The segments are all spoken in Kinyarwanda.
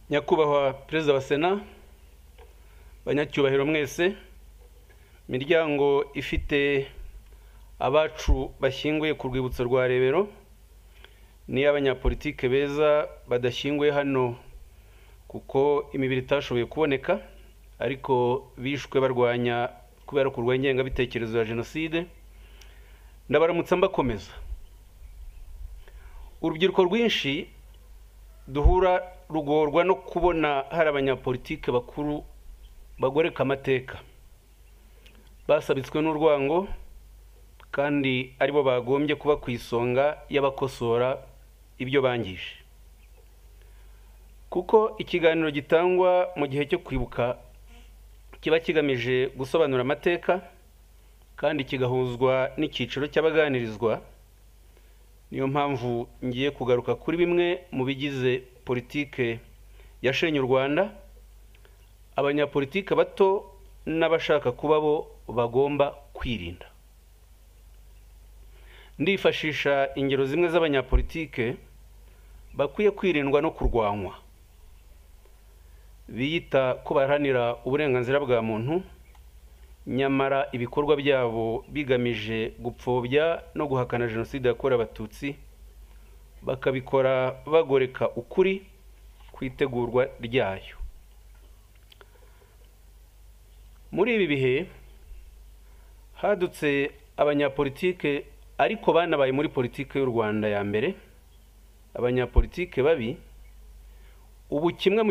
Nyakubahwa Perezida wa Sena, banyacyubahiro mwese, miryango ifite abacu bashyinguye ku rwibutso rwa Rebero, ni abanyapolitike beza badashyinguye hano kuko imibiri itashoboye kuboneka, ariko bishwe barwanya kubera kurwanya ingengabitekerezo ya Jenoside. Ndabaramutsa mbakomeza. Urubyiruko rwinshi duhura rugorwa no kubona hari abanyapolitike bakuru bagoreka amateka, basabitswe n'urwango kandi aribo bagombye kuba ku isonga y'abakosora ibyo bangije. Kuko ikiganiro gitangwa mu gihe cyo kwibuka kiba kigamije gusobanura amateka kandi kigahuzwa n'icyiciro cy'abaganirizwa, niyo mpamvu ngiye kugaruka kuri bimwe mu bigize politike yashenye u Rwanda, abanyapolitike bato n'abashaka kuba bo bagomba kwirinda. Ndifashisha ingero zimwe z'abanyapolitike bakwiye kwirindwa no kurwanywa, biyita ko baharanira uburenganzira bwa muntu, nyamara ibikorwa byabo bigamije gupfobya no guhakana Jenoside yakorewe Abatutsi, bakabikora bagoreka ukuri ku itegurwa ryayo. Muri ibi bihe hadutse abanyapolitike ariko banabaye muri politike y'u Rwanda ya mbere, abanyapolitike babi, ubu kimwe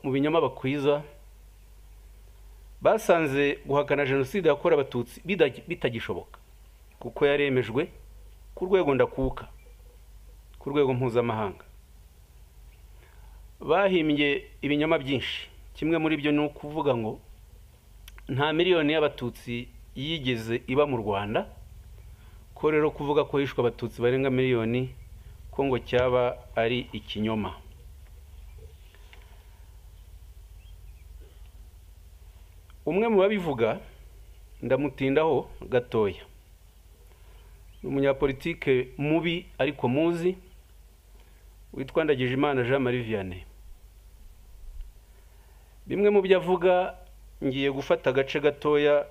mu binyoma bakwiza, basanze guhakana Jenoside yakorewe Abatutsi bitagishoboka kuko yaremejwe ku rwego ndakuka, ku rwego mpuzamahanga. Bahimbye ibinyoma byinshi, kimwe muri byo ni ukuvuga ngo nta miliyoni y'Abatutsi yigeze iba mu Rwanda, ko rero kuvuga ko hishwe Abatutsi barenga miliyoni ko ngo cyaba ari ikinyoma. Umwe mu babivuga ndamutindaho gatoya, ni umunyapolitike mubi ariko muzi witwa Ndagijimana Jean Marie Vianney. Bimwe mu byo avuga ngiye gufata agace gatoya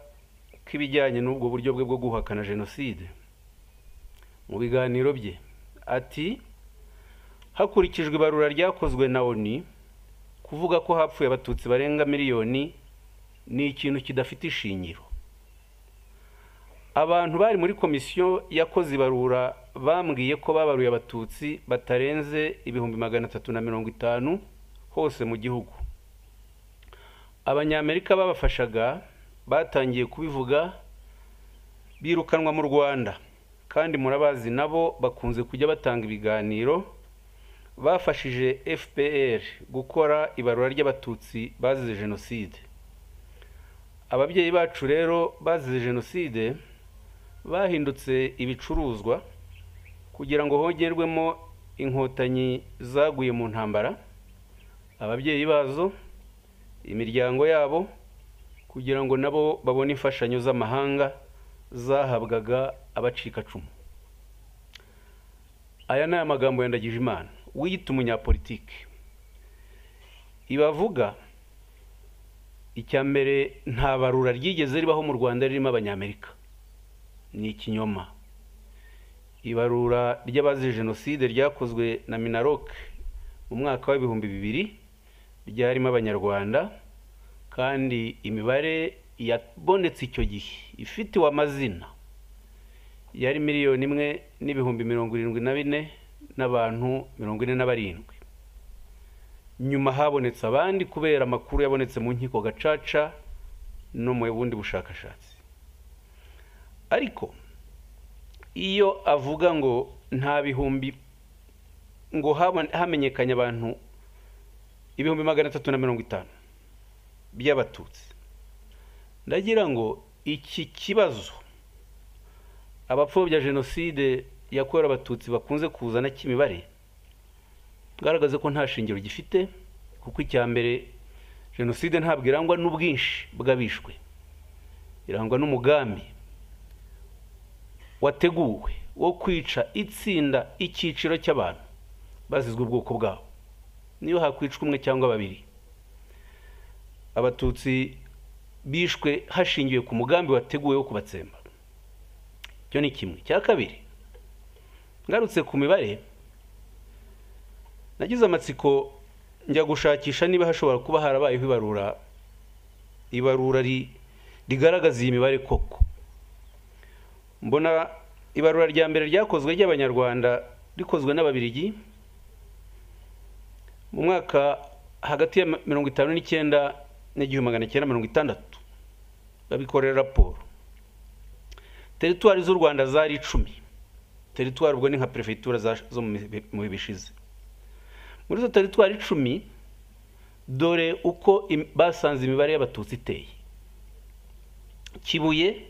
k'ibijyanye n'ubwo buryo bwe bwo guhakana Jenoside. Mu biganiro bye ati, hakurikijwe ibarura ryakozwe na ONU, kuvuga ko hapfuye Abatutsi barenga miliyoni ni ikintu kidafite ishingiro. Abantu bari muri komisiyo yakoze ibarura bambwiye ko babaruye Abatutsi batarenze 350 hose mu gihugu. Abanyamerika babafashaga batangiye kubivuga, birukanwa mu Rwanda, kandi murabazi nabo bakunze kujya batanga ibiganiro. Bafashije FPR gukora ibarura ry'Abatutsi bazize Jenoside. Ababyeyi bacu rero bazize Jenoside bahindutse ibicuruzwa kugira ngo hongerwemo inkotanyi zaguye mu ntambara, ababyeyi bazo, imiryango yabo, kugira ngo nabo babone imfashanyo z'amahanga zahabwaga abacikacumu. Aya ni amagambo ya Ndagijimana wiyita umunyapolitike. Ibavuga icya mbere, nta barura ryigeze ribaho mu Rwanda ririmo Abanyamerika, ni ikinyoma. Ibarura ry'abazize Jenoside ryakozwe na Minaloc mu mwaka wa 2000 ryarimo Abanyarwanda, kandi imibare yabonetse icyo gihe ifitiwe amazina yari 1,074,000 n'abantu 47. Nyuma habonetse abandi kubera amakuru yabonetse mu nkiko gacaca no mu bundi bushakashatsi. Ariko iyo avuga ngo nta bihumbi, ngo hamenyekanye abantu 350 by'Abatutsi, ndagira ngo iki kibazo abapfobya Jenoside yakorewe Abatutsi bakunze kuzana cy'imibare garagaza ko nta shingiro gifite, kuko icya mbere Jenoside ntabwo irangwa n'ubwinshi bw'abishwe, irangwa n'umugambi wateguwe wo kwica itsinda icyiciro cy'abantu bazizwe ubwoko bwabo. niyo hakwicwa umwe cyangwa babiri. Abatutsi bishwe hashingiwe ku mugambi wateguwe wo kubatsemba. Cyo ni kimwe. Cya kabiri, ngarutse ku mibare, nagize amatsiko njya gushakisha niba hashobora kuba harabayeho ibarura rigaragaza iyi mibare koko. Mbona ibarura rya mbere ryakozwe ry'Abanyarwanda rikozwe n'Ababiligi mu mwaka hagati ya 59 n'1960, babikorera raporo. Teritwari z'u Rwanda zari 10. Teritwari ubwo ni nka prefecture zo mu bishize. Muri zo teritwari 10, dore uko basanze imibare y'Abatutsi iteye. Kibuye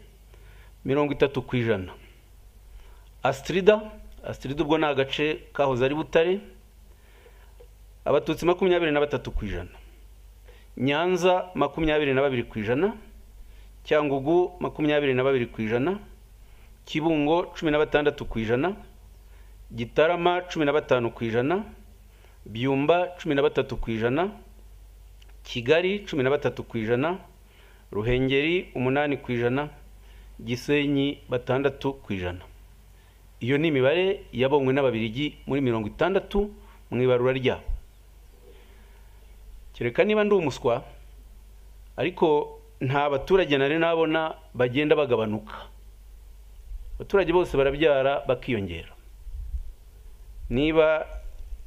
30%. Astrida ubwo ni agace kahoze ari Butare, Abatutsi 23%. Nyanza 22%. Cyangugu 22%. Kibungo 16%. Gitarama 15%. Byumba 13%. Kigali 13%. Ruhengeri 8%. Gisenyi 6%. Iyo ni imibare yabonywe n'Ababiligi muri 60 mu ibarura ryabo. Kereka niba ndi umuswa, ariko nta baturage nari nabona bagenda bagabanuka. Abaturage bose barabyara bakiyongera. Niba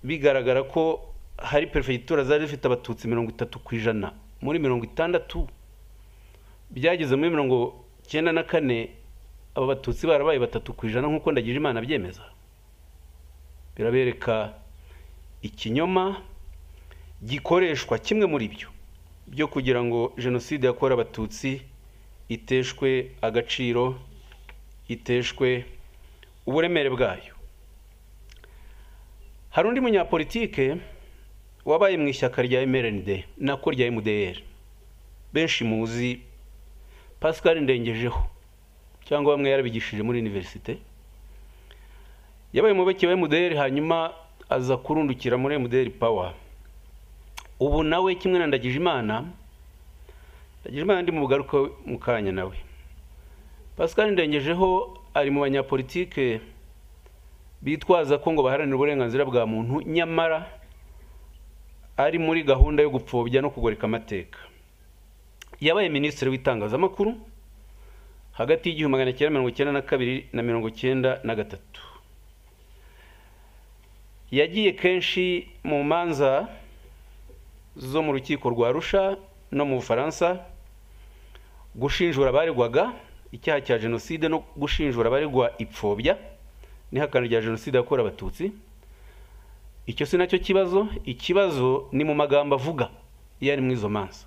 bigaragara ko hari prefecture zari zifite Abatutsi 30% muri 60, byageze muri 94 aba Batutsi barabaye 3% nkuko ndagije Imana byemeza. Birabereka ikinyoma gikoreshwa kimwe muri byo kugira ngo jenoside yakora Abatutsi iteshwe agaciro, iteshwe uburemere bwayo. Hari undi munyapolitike wabaye mu ishyaka rya MRND nako rya MDR, benshi muzi, Pascal Ndengejeho, cyangwa bamwe yarabigishije muri universite. Yabaye mubeke wa MDR, hanyuma aza kurundukira muri MDR Power. Ubu nawe kimwe na Ndagije Imana ndi mu bugaruka mu kanya nawe. Pascal Ndengejeho ari mu banyapolitike bitwaza ko ngo baharanira uburenganzira bwa muntu, nyamara ari muri gahunda yo gupfobya no kugoreka amateka. Yabaye ministre w'itangazamakuru hagati y'1992 na 1993. Yagiye kenshi mu manza zo mu rukiko rwa Arusha no mu Bufaransa gushinjura abaregwaga icyaha cya jenoside no gushinjura abaregwa ipfobya n'ihakana rya jenoside yakorewe Abatutsi. Icyo si nacyo kibazo. Ikibazo ni mu magambo avuga iyo ari mu izo manza,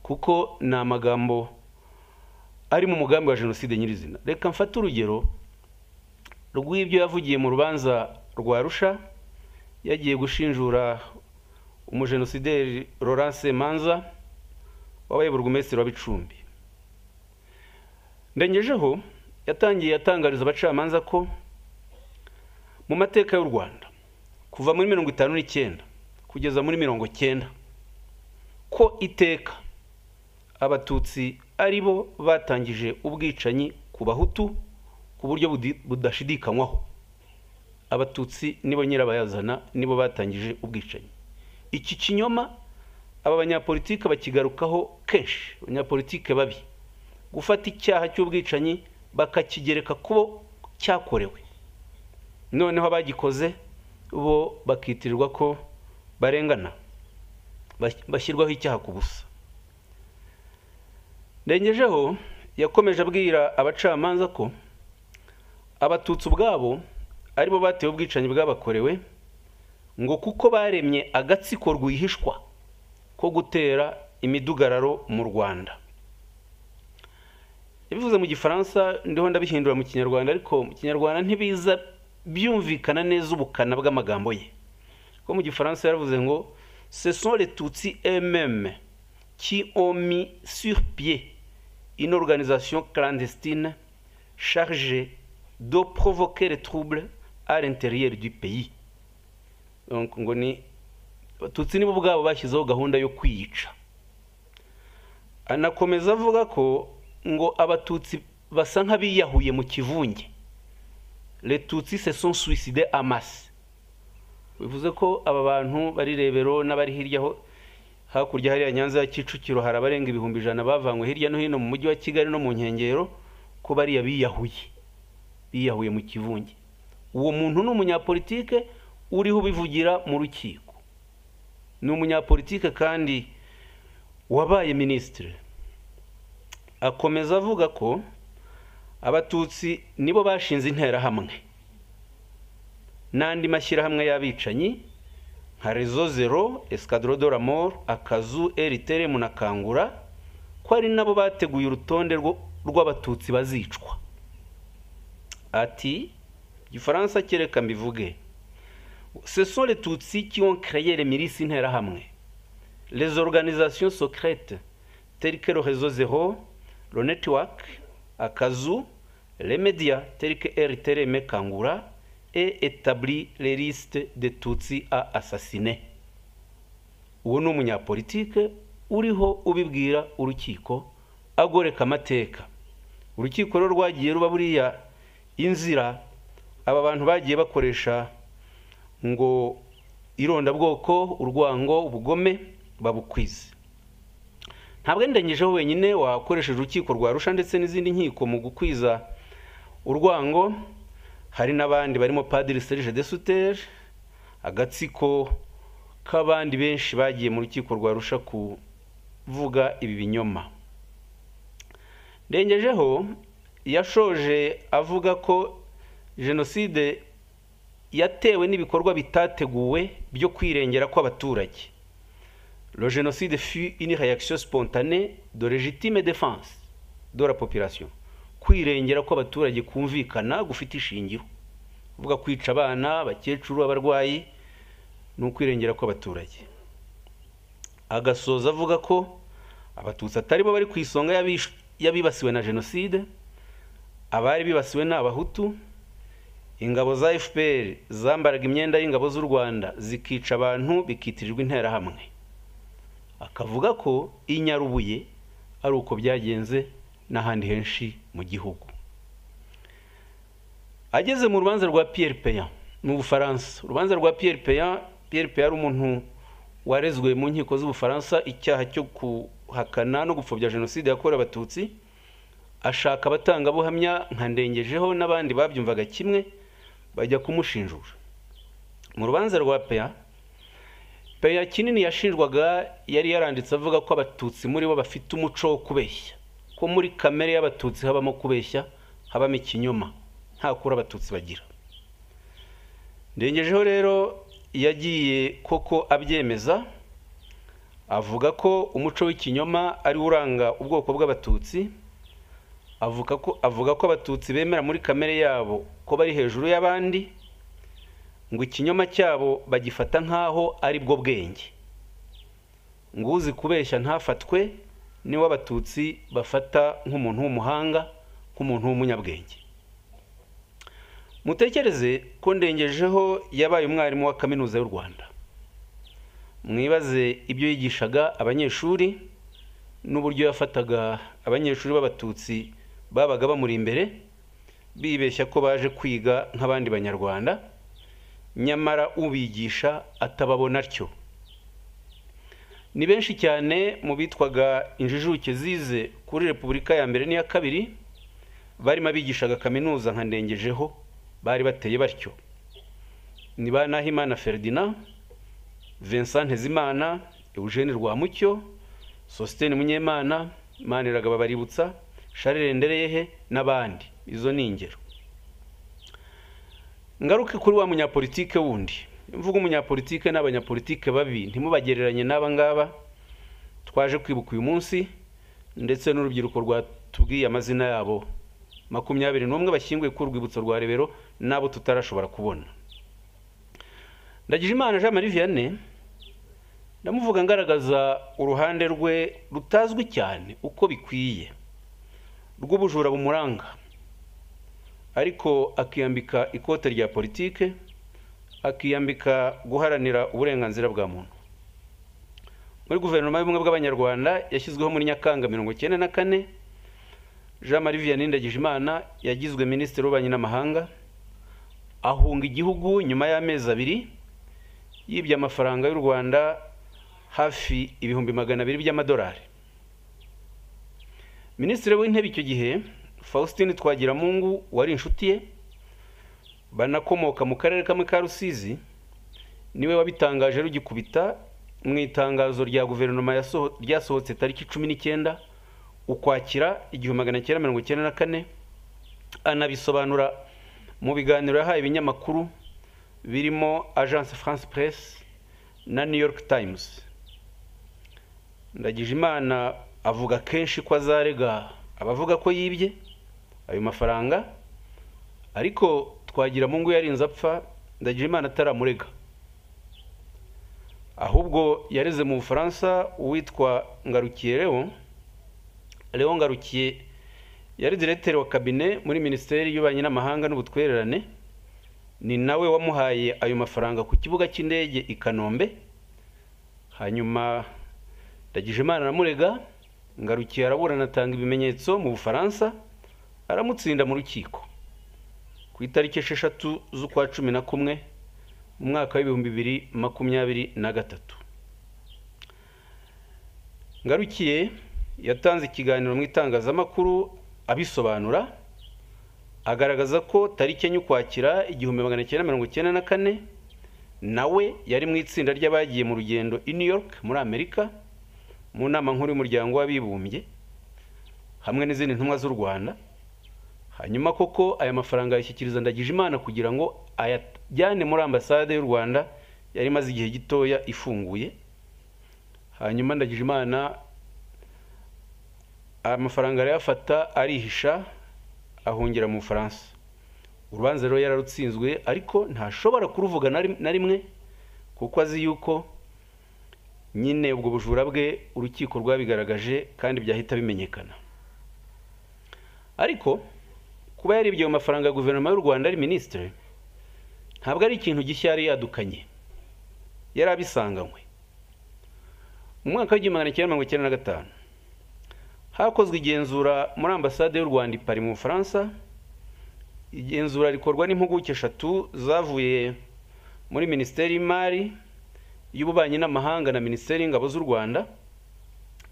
kuko ni amagambo ari mu mugambi wa jenoside nyirizina. Reka mfate urugero rw'ibyo yavugiye mu rubanza rwa Arusha. Yagiye gushinjura umujenosideri Laurence Manza wabaye burugumesitiri wa Bicumbi. Ndengejeho yatangiye atangariza abacamanza ko mu mateka y'u Rwanda kuva muri 59 kugeza muri 90 ko iteka Abatutsi aribo batangije ubwicanyi ku Bahutu ku buryo budashidikanywaho. Abatutsi nibo nyirabayazana, nibo batangije ubwicanyi. Iki kinyoma aba banyapolitike bakigarukaho kenshi, abanyapolitike babi, gufata icyaha cy'ubwicanyi bakakigereka kubo cyakorewe, noneho abagikoze bo bakitirirwa ko barengana, bashyirwaho icyaha ku busa. Ndengejeho yakomeje abwira abacamanza ko Abatutsi ubwabo aribo batewe ubwicanyi bwabakorewe, ngo kuko baremye agatsiko rwihishwa ko gutera imidugararo mu Rwanda. Yabivuze mu Gifaransa, ndiho ndabihindura mu Kinyarwanda, ariko mu Kinyarwanda ntibiza byumvikana neza ubukana bw'amagambo ye. Ko mu Gifaransa yaravuze ngo ce sont les Tutsis eux-mêmes qui ont mis sur pied une organisation clandestine chargée de provoquer les troubles à l'intérieur du pays. Donc ngo ni abatutsi nibo ubwabo bashyizeho gahunda yo kwiyica. Anakomeza avuga ko ngo abatutsi basa nk'abiyahuye mu kivunge, les tutsis se sont suicidés en masse. Bivuze ko aba bantu bari Rebero n'abari hirya ho hakurya hariya Nyanza ya Kicukiro hari abarenga 100,000 bavanywe hirya no hino mu mujyi wa Kigali no mu nkengero ko bari biyahuye mu kivunge. Uwo muntu n'umunyapolitike uriho bivugira mu rukiko, ni umunyapolitike kandi wabaye ministre. Akomeza avuga ko abatutsi nibo bashinze interahamwe n'andi mashyirahamwe y'abicanyi nka Réseau Zero, Escadron de la Mort, Akazu, RTRM na Kangura, ko ari nabo bateguye urutonde rw'abatutsi bazicwa. Ati Gifaransa kereka mbivuge, ce sont les Tutsis qui ont créé les milices interahamwe, les organisations secrètes telles que le Réseau Zero, le Network, Akazu, les médias tels que RTRM, Kangura, et établi les listes de Tutsis à assassiner. Uwo ni umunyapolitike uriho ubibwira urukiko agoreka amateka. Urukiko rero rwagiye ruba buriya inzira aba bantu bagiye bakoresha ngo irondabwoko, urwango, ubugome babukwize. Ntabwo ndengejeho wenyine wakoresheje urukiko rwa Arusha ndetse n'izindi nkiko mu gukwiza urwango. Hari n'abandi barimo Padiri Serge de Sutter, agatsiko k'abandi benshi bagiye mu rukiko rwa Arusha kuvuga ibi binyoma. Ndengejeho yashoje avuga ko jenoside yatewe n'ibikorwa bitateguwe byo kwirengera kw'abaturage. Le génocide fut une réaction spontanée de légitime défense de la population. Kwirengera kw'abaturage kumvikana gufite ishingiro. Uvuga kwica abana, abakecuru, abarwayi no kwirengera kw'abaturage. Agasoza avuga ko abatutsi atari bo bari ku isonga yabibasiwe na jenoside, abari bibasiwe n'abahutu. Ingabo za FPR zambaraga imyenda y'ingabo z'u Rwanda zikica abantu bikitirirwa interahamwe. Akavuga ko Inyarubuye ari uko byagenze n'ahandi henshi mu gihugu. Ageze mu rubanza rwa Pierre Péan mu Bufaransa. Urubanza rwa Pierre Péan ari umuntu warezwe mu nkiko z'Ubufaransa icyaha cyo kuhakana no gupfobya jenoside yakorewe abatutsi. Ashaka abatangabuhamya nka Ndengejeho n'abandi babyumvaga kimwe bajya kumushinjura. Mu rubanza rwa Péan kinini yashinjwaga yari yaranditse avuga ko abatutsi muri bo bafite umuco wo kubeshya, ko muri kamere y'abatutsi habamo kubeshya, habamo ikinyoma, nta kuri abatutsi bagira. Ndengejeho rero yagiye koko abyemeza, avuga ko umuco w'ikinyoma ari uranga ubwoko bw'abatutsi. Avuga ko abatutsi bemera muri kamere yabo ko bari hejuru y'abandi, ngo ikinyoma cyabo bagifata nkaho ari bwo bwenge. Ngo uzi kubeshya ntafatwe, niwe abatutsi bafata nk'umuntu w'umuhanga, nk'umuntu w'umunyabwenge. Mutekereze ko Ndengejeho yabaye umwarimu wa kaminuza y'u Rwanda. Mwibaze ibyo yigishaga abanyeshuri n'uburyo yafataga abanyeshuri b'abatutsi babaga bamuri imbere bibeshya ko baje kwiga nk'abandi banyarwanda, nyamara ubigisha atababona atyo. Ni benshi cyane mu bitwaga injijuke zize kuri Repubulika ya mbere n'iya kabiri barimo abigishaga kaminuza nka Ndengejeho bari bateye batyo. Ni ba Nahimana Ferdinand, Vincent Ntezimana, Eugene Rwamucyo, Sostene Munyemana, Maniragaba Baributsa, Charles Ndereyehe n'abandi. Izo ni ingero. Ngaruke kuri wa munyapolitike wundi. Mvuga umunyapolitike n'abanyapolitike babi ntimubagereranye n'aba ngaba twaje kwibuka uyu munsi, ndetse n'urubyiruko rwatubwiye amazina yabo 21 bashyinguye ku rwibutso rwa Rebero nabo tutarashobora kubona. Ndagijimana Jean Marie Vianney ndamuvuga ngaragaza uruhande rwe rutazwi cyane uko bikwiye rw'ubujura bumuranga, ariko akiyambika ikote rya politike, akiyambika guharanira uburenganzira bwa muntu. muri guverinoma y'ubumwe bw'abanyarwanda yashyizweho muri Nyakanga 1994. Jean Marie Vianney Ndagijimana yagizwe minisitiri w'ububanyi n'amahanga, ahunga igihugu nyuma y'amezi 2 yibye amafaranga y'u Rwanda hafi 200,000 by'amadolari. Minisitiri w'intebe icyo gihe Faustin Twagiramungu wari inshuti ye banakomoka mu karere kamwe ka Rusizi, niwe wabitangaje rugikubita mu itangazo rya guverinoma ryasohotse tariki 19 Ukwakira 1994, anabisobanura mu biganiro yahaye ibinyamakuru birimo Agence France Presse na New York Times. Ndagijimana avuga kenshi ko azarega abavuga ko yibye ayo mafaranga, ariko Twagiramungu yarinze apfa Ndagijimana ataramurega. Ahubwo yareze mu Bufaransa uwitwa Ngarukiye Leon Ngarukiye yari directeur wa cabinet muri Ministeri y'Ububanyi n'Amahanga n'Ubutwererane, ni nawe wamuhaye ayo mafaranga ku kibuga cy'indege i Kanombe. Hanyuma Ndagijimana aramurega, Ngarukiye araburana atanga ibimenyetso mu Bufaransa, aramutsinda mu rukiko ku itariki 6 z'ukwa 11 mu mwaka wa 2023. Ngarukiye yatanze ikiganiro mu itangazamakuru abisobanura, agaragaza ko tariki enye Ukwakira 1994 nawe yari mu itsinda ry'abagiye mu rugendo i New York muri Amerika mu nama nkuru y'umuryango w'abibumbye hamwe n'izindi ntumwa z'u Rwanda. Hanyuma koko aya mafaranga yashyikiriza Ndagijimana kugira ngo ayajyane muri ambasade y'u Rwanda yari maze igihe gitoya ifunguye. Hanyuma Ndagijimana amafaranga arayafata arihisha ahungira mu Bufaransa. Urubanza rero yararutsinzwe, ariko ntashobora kuruvuga na rimwe kuko azi yuko nyine ubwo bujura bwe urukiko rwabigaragaje kandi byahita bimenyekana. Ariko kuba yaribye mu mafaranga ya guverinoma y'u Rwanda ari ministre ntabwo ari ikintu gishya yari yadukanye, yari abisanganywe. Mu mwaka wa 1995 hakozwe igenzura muri ambasade y'u Rwanda i Paris mu Bufaransa. Igenzura rikorwa n'impuguke 3 zavuye muri Ministeri y'Imari y'Ububanyi n'Amahanga na Ministeri y'Ingabo z'u Rwanda.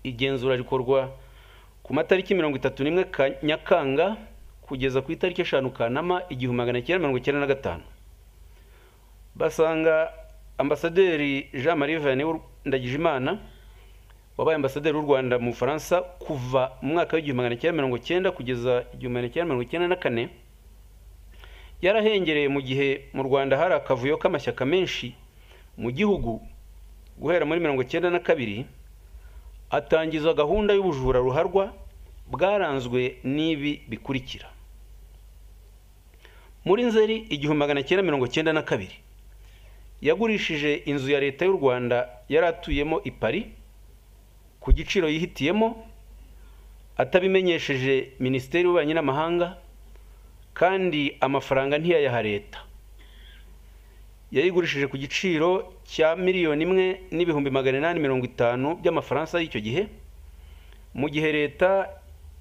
Igenzura rikorwa ku matariki 31 Nyakanga kugeza ku itariki 5 Kanama 1995. Basanga ambasaderi Jean Marie Vianney Ndagijimana wabaye ambasaderi w'u Rwanda mu Bufaransa kuva mu mwaka wa 1990 kugeza 1994, yarahengereye mu gihe mu Rwanda hari akavuyo k'amashyaka menshi mu gihugu. Guhera muri 1992 atangiza gahunda y'ubujura ruharwa bwaranzwe n'ibi bikurikira. Muri Nzeri 1992 yagurishije inzu ya leta y'u Rwanda yaratuyemo i Paris ku giciro yihitiyemo atabimenyesheje Ministeri y'Ububanyi n'Amahanga, kandi amafaranga ntiyayaha leta. Yayigurishije ku giciro cya $1,850,000 by'amafaransa y'icyo gihe, mu gihe leta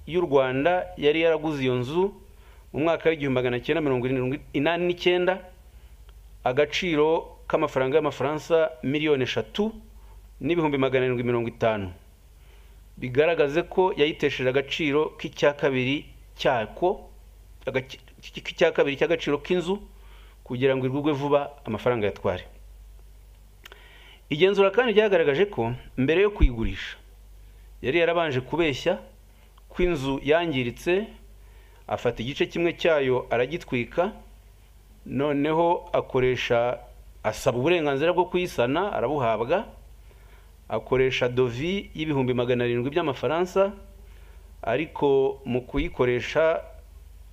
y'u Rwanda yari yaraguze iyo nzu mu mwaka wa 1989 agaciro k'amafaranga y'amafaransa $3,750,000, bigaragaze ko yayitesheje agaciro k'icya kabiri cy'agaciro k'inzu kugira ngo irugwe vuba amafaranga yatware. Igenzura kandi ryagaragaje ko mbere yo kuyigurisha yari yarabanje kubeshya ko inzu yangiritse, afata igice kimwe cyayo aragitwika, noneho asaba uburenganzira bwo kuyisana arabuhabwa, akoresha dovi $700,000 by'amafaransa, ariko mu kuyikoresha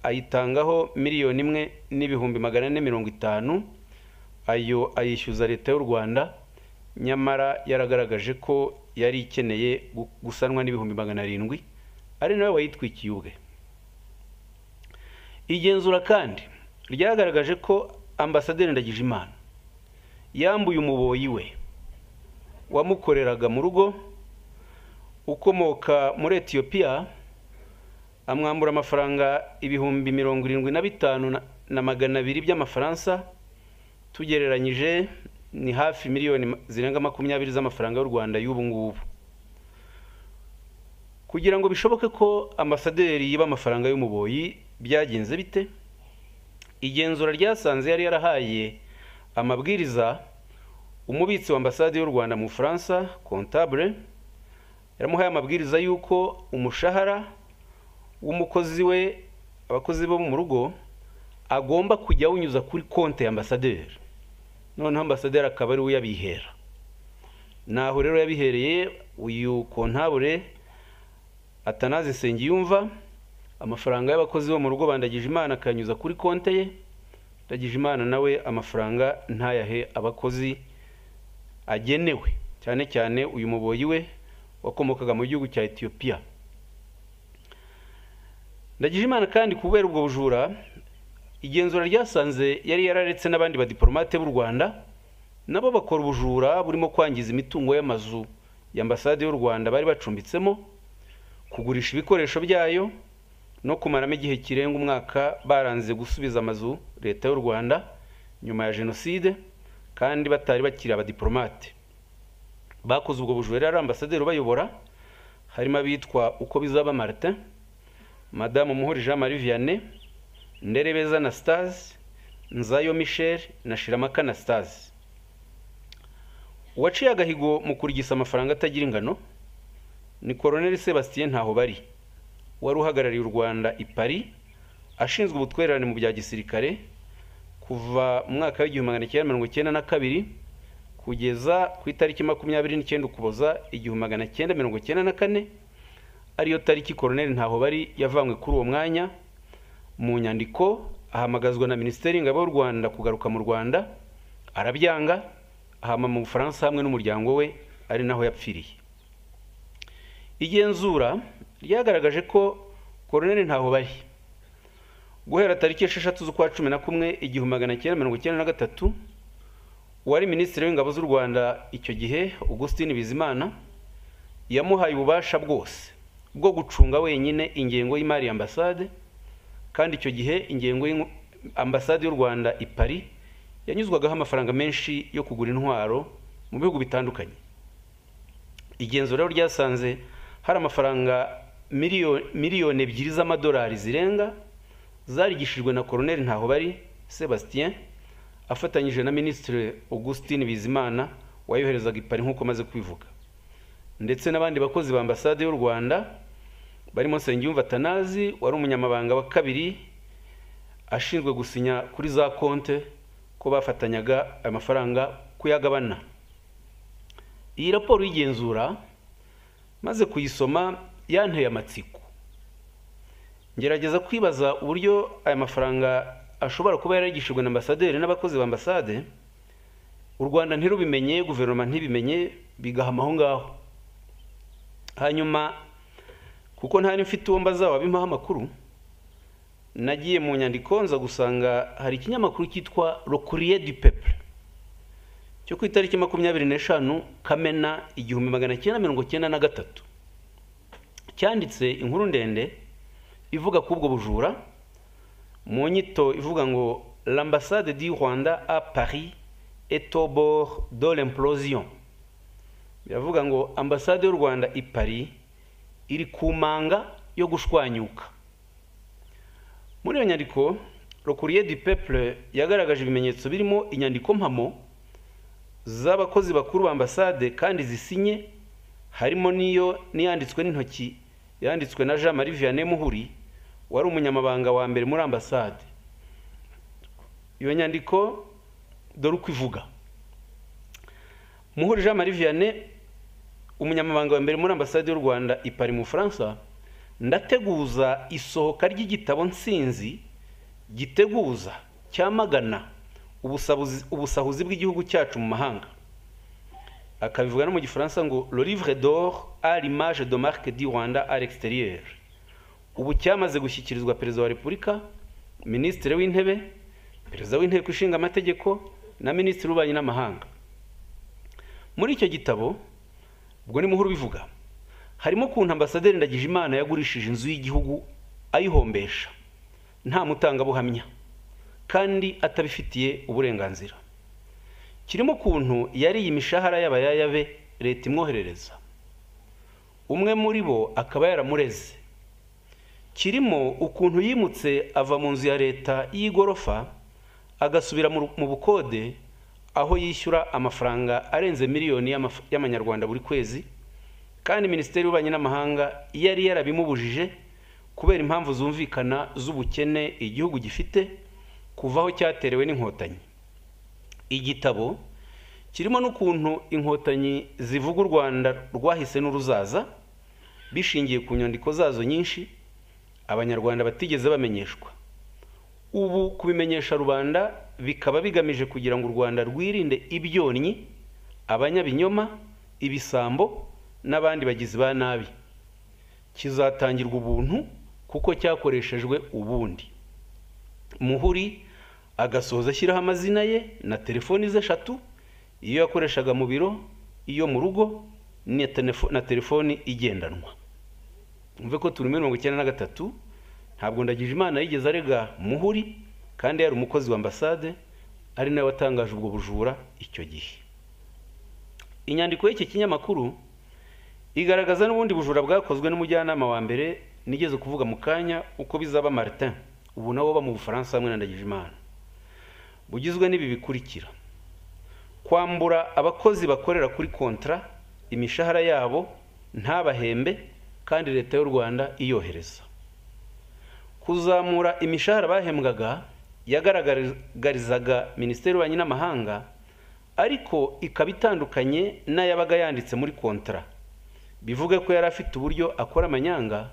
ayitangaho $1,450,000. Ayo ayishyuza leta y'u Rwanda, nyamara yaragaragaje ko yari ikeneye gusanwa $700,000, ari nawe wayitwikiye ubwe. Igenzura kandi ryagaragaje ko ambasaderi Ndagijimana yambuye umuboyi we wamukoreraga mu rugo ukomoka muri Ethiopia amwambura amafaranga ibihumbi 75,200 by'amafaransa, tugereranyije ni hafi miliyoni zirenga 20 z'amafaranga y'u Rwanda y'ubu ngubu. Kugira ngo bishoboke ko ambasaderi yiba amafaranga y'umuboyi byagenze bite? Igenzura ryasanze yari yarahaye amabwiriza umubitsi wa ambasade y'u Rwanda mu France, comptable, yaramuhaye amabwiriza yuko umushahara w'umukozi we, abakozi bo mu rugo, agomba kujya unyuza kuri konte ya ambasaderi. Noneho ambasaderi akaba ari we yabihera. Naho rero yabihereye uyu comptable Atanaze Nsengiyumva, amafaranga y'abakozi bo mu rugo bandagije Imana akanyuza kuri konte ye. Ndagije Imana nawe amafaranga ntayahe abakozi agenewe, cyane cyane uyu muboyi we wakomokaga mu gihugu cya Ethiopia. Ndagije Imana kandi kubera ubwo bujura, igenzura ryasanze yari yararetse n'abandi badiplomate b'u Rwanda nabo bakora ubujura burimo kwangiza imitungo y'amazu ya ambasade y'u Rwanda bari bacumbitsemo, kugurisha ibikoresho byayo no kumaramo igihe kirenga umwaka baranze gusubiza amazu leta y'u Rwanda nyuma ya jenoside, kandi batari bakiri abadiplomate. Bakoze ubwo bujura rero ambasaderi ubayobora harimo abitwa Ukobizaba Martin, Madame Muhuri Jean Marie Vianney, Nderebeza Anastase, Nzayo Michel na Shiramaka Anastase. Uwaciye agahigo mu kurigisa amafaranga atagira ingano ni Colonel Sebastien Ntahobari, wari uhagarariye u Rwanda i Paris ashinzwe ubutwererane mu bya gisirikare kuva mu mwaka wa 1992 kugeza ku itariki 29 Ukuboza 1994, ariyo tariki Colonel Ntahobari yavanywe kuri uwo mwanya. Mu nyandiko ahamagazwa na Minisiteri y'Ingabo y'u Rwanda kugaruka mu Rwanda, arabyanga, ahama mu Bufaransa hamwe n'umuryango we, ari naho yapfiriye. Igenzura ryagaragaje ko Colonel Ntahobari guhera tariki 6 z'ukwa 11 1993 wari Minisitiri w'Ingabo z'u Rwanda icyo gihe Augustin Bizimana yamuhaye ububasha bwose bwo gucunga wenyine ingengo y'imari ya ambasade, kandi icyo gihe ingengo ambasade y'u Rwanda i Paris yanyuzwagaho amafaranga menshi yo kugura intwaro mu bihugu bitandukanye. Igenzura rero ryasanze hari amafaranga miliyoni 2 z'amadolari zirenga zarigishijwe na Colonel Ntahobari Sebastien afatanyije na Minisitiri Augustin Bizimana wayoherezaga i Paris nk'uko maze kwivuga, ndetse n'abandi bakozi ba ambasade y'u Rwanda barimo Nsengiyumva Atanazi wari umunyamabanga wa kabiri ashinzwe gusinya kuri za konte ko bafatanyaga amafaranga kuyagabana. Iyi raporo y'igenzura maze kuyisoma yanteye amatsiko, ngerageza kwibaza uburyo aya mafaranga ashobora kuba yarigishijwe na ambasaderi n'abakozi ba ambasade, u Rwanda ntirubimenye, guverinoma ntibimenye, bigahama aho ngaho. Hanyuma kuko ntari mfite uwo mbaza wabimpaho amakuru, nagiye mu nyandiko nza gusanga hari ikinyamakuru cyitwa Le Courrier du Peuple cyo ku itariki 25 Kamena 1993 cyanditse inkuru ndende ivuga ko ubwo bujura mu nyito ivuga ngo l'ambassade du Rwanda à Paris est au bord de l'implosion. Biravuga ngo ambassade y'u Rwanda i Paris iri kumanga yo gushwanyuka. Muri iyo nyandiko Le Courrier du Peuple yagaragaje ibimenyetso birimo inyandiko mpamo z'abakozi bakuru ba ambasade kandi zisinye, harimo niyo niyanditswe n'intoki yanditswe na Jean Marie Vianney Muhuri wari umunyamabanga wa mbere muri ambasade. Iyo nyandiko dore uko ivuga: Muhuri Jean Marie Vianney, umunyamabanga wa mbere muri ambasade y'u Rwanda i Paris mu France, ndateguza isohoka ry'igitabo Nsinzi giteguza cyamagana ubusahuzi bw'igihugu cyacu mu mahanga. Akabivuga no mu Gifaransa ngo le livre d'or à l'image de marque du Rwanda à l'extérieur. Ubu cyamaze gushyikirizwa Perezida wa Repubulika, Minisitiri w'Intebe, Perezida w'Inteko Ishinga Amategeko na Minisitiri w'Ububanyi n'Amahanga. muri icyo gitabo ubwo ni Muhuru bivuga harimo kuntu ambasaderi Ndagijimana yagurishije inzu y'igihugu ayihombesha nta mutangabuhamya kandi atabifitiye uburenganzira. Kirimo kuntu yari imishahara y'abayaya be leta imwoherereza, umwe muri bo akaba yaramureze. Kirimo ukuntu yimutse ava mu nzu ya leta y'igorofa agasubira mu bukode aho yishyura amafaranga arenze miliyoni y'amanyarwanda buri kwezi, kandi Minisiteri y'Ububanyi n'Amahanga yari yarabimubujije kubera impamvu zumvikana z'ubukene igihugu gifite kuvaho cyaterewe n'inkotanyi. Igitabo kirimo n'ukuntu inkotanyi zivuga u Rwanda rwahise n'uruzaza bishingiye ku nyandiko zazo nyinshi abanyarwanda batigeze bamenyeshwa. Ubu kubimenyesha rubanda bikaba bigamije kugira ngo u Rwanda rwirinde ibyonnyi, abanyabinyoma, ibisambo n'abandi bagizi ba nabi. Kizatangirwa ubuntu kuko cyakoreshejwe ubundi. Muhuri agasoza ashyiraho amazina ye na telefoni ze 3, iyo yakoreshaga mu biro, iyo mu rugo na telefoni igendanwa. Umve ko turi 1993 ntabwo Ndagijimana yigeze arega Muhuri kandi yari umukozi wa ambasade, ari nawe watangaje ubwo bujura icyo gihe. Inyandiko y'iki kinyamakuru igaragaza n'ubundi bujura bwakozwe n'umujyanama wa mbere nigeze kuvuga mu kanya uko bizaba Martin, ubu nawo ba mu Bufaransa hamwe na Ndagijimana. Bugizwe n'ibi bikurikira: kwambura abakozi bakorera kuri kontra imishahara yabo ntabahembe kandi leta y'u Rwanda iyohereza, kuzamura imishahara bahembwaga yagaragarizaga Minisiteri y'Ububanyi n'Amahanga ariko ikaba itandukanye n'ayabaga yanditse muri kontra, bivuga ko yari afite uburyo akora amanyanga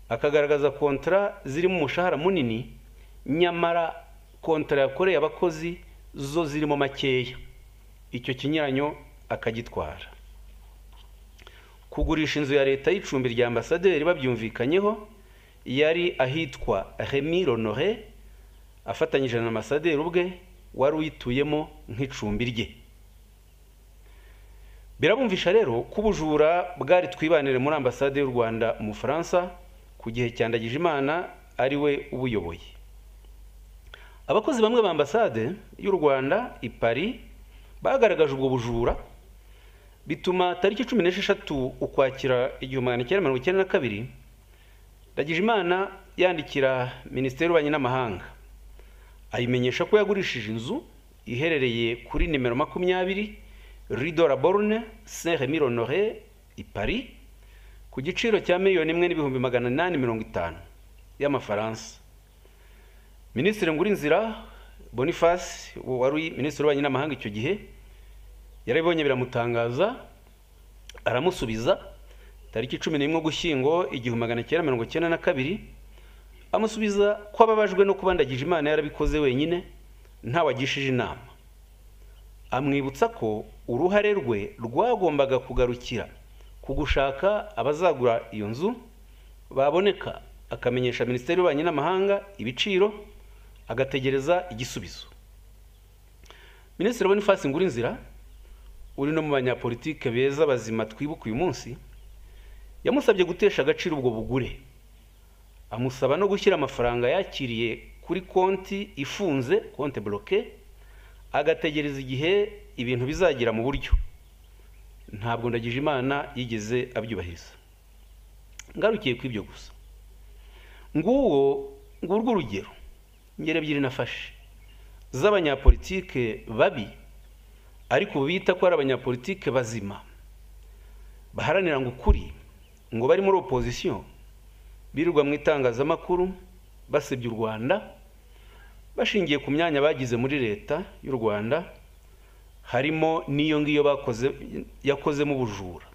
akagaragaza kontra zirimo umushahara munini nyamara kontra yakoreye abakozi zo zirimo makeya, icyo kinyiranyo akagitwara. Kugurisha inzu ya leta y'icumbi rya ambasaderi babyumvikanyeho yari ahitwa Rémy Honoré afatanyije na ambasaderi ubwe wari uyituyemo nk'icumbi rye. Birabumvisha rero kubujura bwari twibanire muri ambasade y'u Rwanda mu Faransa ku gihe cya Ndagijimana ari we ubuyoboye. Abakozi bamwe ba ambasade y'u Rwanda i Paris bagaragaje ubwo bujura, bituma tariki 16 Ukwakira 1992 Ndagijimana yandikira Minisiteri y'Ububanyi n'Amahanga ayimenyesha ko yagurishije inzu iherereye kuri nimero 20 Rue de la Borne, Saint-Rémy Honoré i Paris ku giciro cya $1,850,000 y'amafaransa. Minisitiri Ngurinzira Boniface wari Minisitiri w'Ububanyi n'Amahanga icyo gihe yarabibonye biramutangaza, aramusubiza tariki 11 Ugushyingo 1992 amusubiza ko ababajwe no kuba Ndagijimana yarabikoze wenyine ntawagishije inama. Amwibutsa ko uruhare rwe rwagombaga kugarukira ku gushaka abazagura iyo nzu baboneka, akamenyesha Minisiteri y'Ububanyi n'Amahanga ibiciro, agategereza igisubizo. Minisitiri Boniface Ngurinzira uri no mu banyapolitike beza bazima twibuka uyu munsi yamusabye gutesha agaciro ubwo bugure, amusaba no gushyira amafaranga yakiriye kuri konti ifunze, konti bloquée, agategereza igihe ibintu bizagira mu buryo. Ntabwo Ndagijimana yigeze abyubahiriza. Ngarukiye ku ibyo gusa. Ngurwo urugero ngere ebyiri nafashe z'abanyapolitike babi ariko bita ko ari abanyapolitike bazima baharanira ngo ukuri, ngo bari muri opposition birirwa mu itangazamakuru basebya u Rwanda bashingiye ku myanya bagize muri leta y'u Rwanda, harimo niyo ngiyo yakoze mu bujura.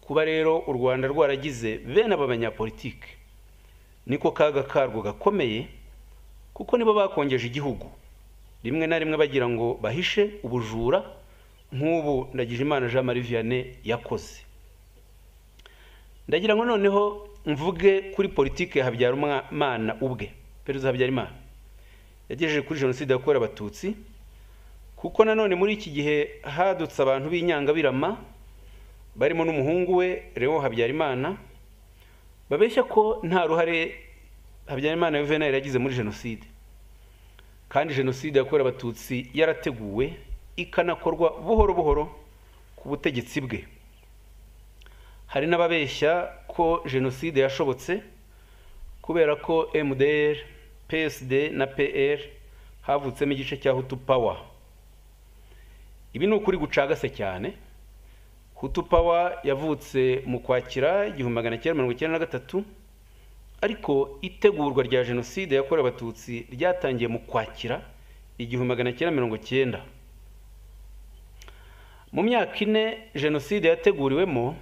Kuba rero u Rwanda rwaragize bene aba banyapolitike niko kaga karwo gakomeye, kuko nibo bakongeje igihugu rimwe na rimwe bagira ngo bahishe ubujura nk'ubu Ndagijimana Jean Marie Vianney yakoze. Ndagira ngo noneho mvuge kuri politike ya Habyarimana ubwe. Perezida Habyarimana yagejeje kuri jenoside yakorewe Abatutsi kuko nanone muri iki gihe hadutse abantu b'inyangabirama barimo n'umuhungu we Leon Habyarimana babeshya ko nta ruhare Habyarimana Juvenal yagize muri jenoside, kandi jenoside yakorewe abatutsi yarateguwe ikanakorwa buhoro buhoro ku butegetsi bwe. Hari n'ababeshya ko jenoside yashobotse kubera ko MDR, PSD na PR havutsemo igice cya Hutu Power. Ibi ni ukuri gucagase cyane. Hutu Power yavutse mu Kwakira 1993, ariko itegurwa rya jenoside yakorewe abatutsi ryatangiye mu Kwakira 1990. Mu myaka ine jenoside yateguriwemo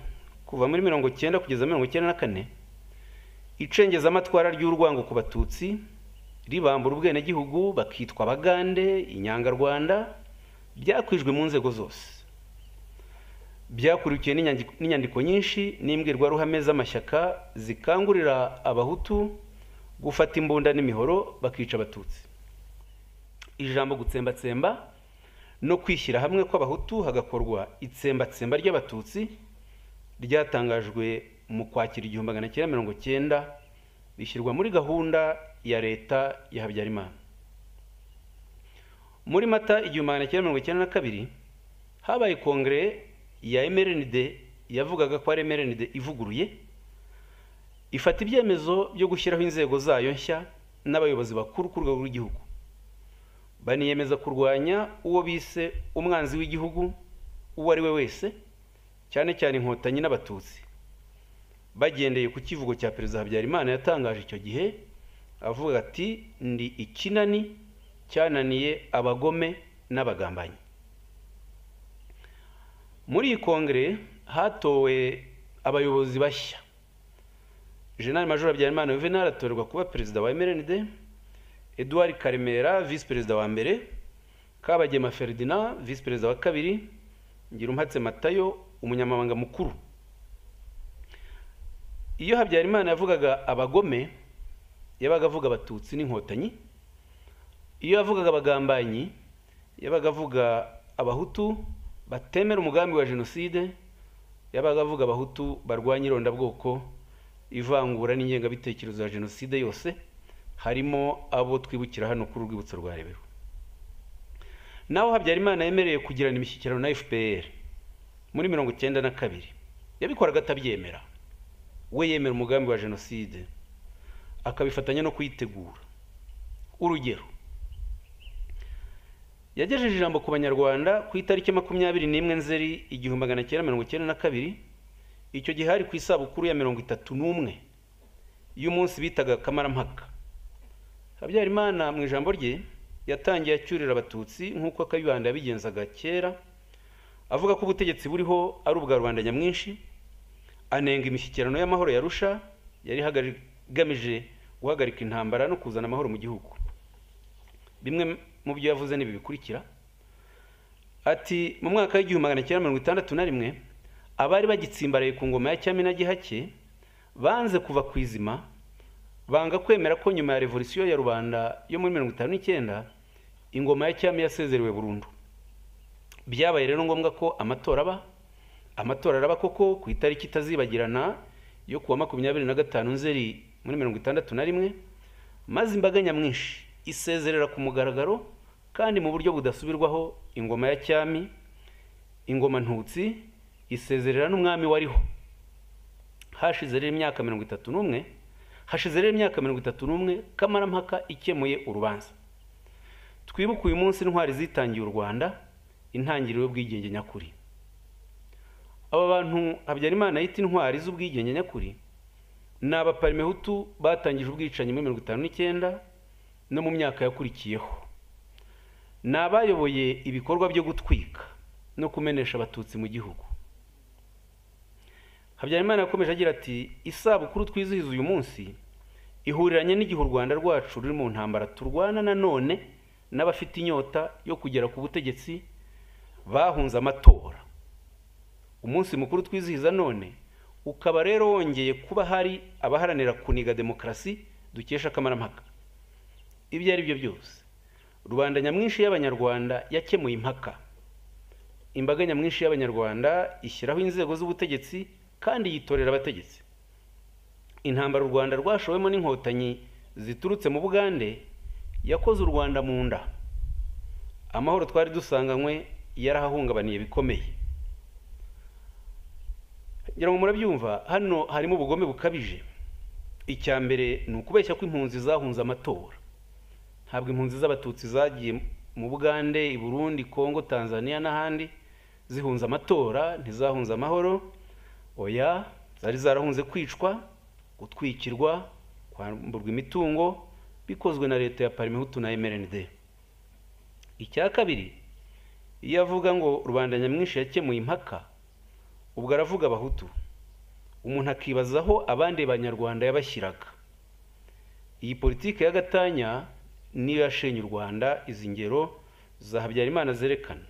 kuva muri 1990 kugeza 1994, icengeza amatwara ry'urwango ku batutsi ribambura ubwene gihugu bakitwa Abagande, Inyangarwanda, byakwijwe mu nzego zose. Byakurikiye n'inyandiko nyinshi n'imbwirwaruhame z'amashyaka zikangurira abahutu gufata imbunda n'imihoro bakica abatutsi. Ijambo gutsembatsemba no kwishyira hamwe kw'abahutu hagakorwa itsembatsemba ry'abatutsi ryatangajwe mu Kwakira 1990, bishyirwa muri gahunda ya leta ya Habyarimana. Muri Mata 1992 habaye kongere ya MRND yavugaga ko ari MRND ivuguruye, ifata ibyemezo byo gushyiraho inzego zayo nshya n'abayobozi bakuru ku rwego rw'igihugu. Baniyemeza kurwanya uwo bise umwanzi w'igihugu uwo ari we wese, cyane cyane inkotanyi n'abatutsi, bagendeye ku kivugo cya Perezida Habyarimana yatangaje icyo gihe avuga ati ndi ikinani cyananiye abagome n'abagambanyi. Muri iyi kongere hatowe abayobozi bashya. General Major Habyarimana Juvenal atorerwa kuba perezida wa MRND, Edouard Karemera vice perezida wa mbere, Kabagema Ferdinand vice perezida wa kabiri, Ngirumpatse Matayo umunyamabanga mukuru. Iyo Habyarimana yavugaga abagome yabaga avuga abatutsi n'inkotanyi, iyo yavugaga abagambanyi yabaga avuga abahutu batemera umugambi wa jenoside, yabaga avuga abahutu barwanya irondabwoko, ivangura n'ingengabitekerezo ya jenoside yose, harimo abo twibukira hano kuri urwibutso rwa Rebero. Naho Habyarimana yemereye kugirana imishyikirano na FPR muri 1992, yabikoraga atabyemera. We yemera umugambi wa jenoside akabifatanya no kuyitegura. Urugero, yagejeje ijambo ku Banyarwanda ku itariki 21 Nzeri 1992. Icyo gihe hari ku isabukuru ya 31 y'umunsi bitaga Kamarampaka. Habyarimana mu ijambo rye yatangiye acyurira abatutsi nk'uko Kayibanda yabigenzaga kera, avuga ko ubutegetsi buriho ari ubwa rubanda nyamwinshi, anenga imishyikirano y'amahoro ya Arusha yari hagamije guhagarika intambara no kuzana amahoro mu gihugu. Bimwe mu byo yavuze nibi bikurikira. Ati mu mwaka wa 1961 abari bagitsimbaraye ku ngoma ya Cyami na Gihake banze kuva ku izima, banga kwemera ko nyuma ya revolution ya rubanda yo muri 1959 ingoma ya Cyami yasezerewe burundu. Byabaye rero ngombwa ko amatora araba koko ku itariki itazibagirana yo kuwa 25 Nzeri muri 1961, maze imbaga nyamwinshi isezerera ku mugaragaro kandi mu buryo budasubirwaho ingoma ya Cyami, ingoma ntutsi, isezerera n'umwami wariho. Hashize rero imyaka 31 Kamarampaka ikemuye urubanza. Twibuka uyu munsi intwari zitangiye u Rwanda, intangiriro y'ubwigenge nyakuri. Aba bantu Habyarimana yita intwari z'ubwigenge nyakuri ni abaparmehutu batangije ubwicanyi muri 1959 no mu myaka yakurikiyeho. Ni abayoboye ibikorwa byo gutwika no kumenesha abatutsi mu gihugu. Habyarimana yakomeje agira ati isabukuru twizihiza uyu munsi ihuriranye n'igihe u Rwanda rwacu ruri mu ntambara turwana nanone n'abafite inyota yo kugera ku butegetsi bahunze amatora. Umunsi mukuru twizihiza none ukaba rero wongeye kuba hari abaharanira kuniga demokrasi dukesha Kamarampaka. Ibyo ari byo byose rubanda nyamwinshi y'abanyarwanda yakemuye impaka. Imbaga nyamwinshi y'abanyarwanda ishyiraho inzego z'ubutegetsi kandi yitorera abategetsi. Intambara u Rwanda rwashowemo n'inkotanyi ziturutse mu Bugande yakoze u Rwanda mu nda. Amahoro twari dusanganywe yarahahungabaniye bikomeye. Ngira ngo murabyumva, hano harimo ubugome bukabije. Icya mbere ni ukubeshya ko impunzi zahunze amatora. Ntabwo impunzi z'abatutsi zagiye mu Bugande, i Burundi, Kongo, Tanzania n'ahandi zihunze amatora, ntizahunze amahoro. Oya, zari zarahunze kwicwa, gutwikirwa, kwamburwa imitungo, bikozwe na leta ya Parmehutu na MRND. Icya kabiri, iyo avuga ngo rubanda nyamwinshi yakemuye impaka, ubwo aravuga abahutu. Umuntu akibazaho abandi banyarwanda yabashyiraga. Iyi politike y'agatanya niyo yashenye u Rwanda, izi ngero za Habyarimana zerekana.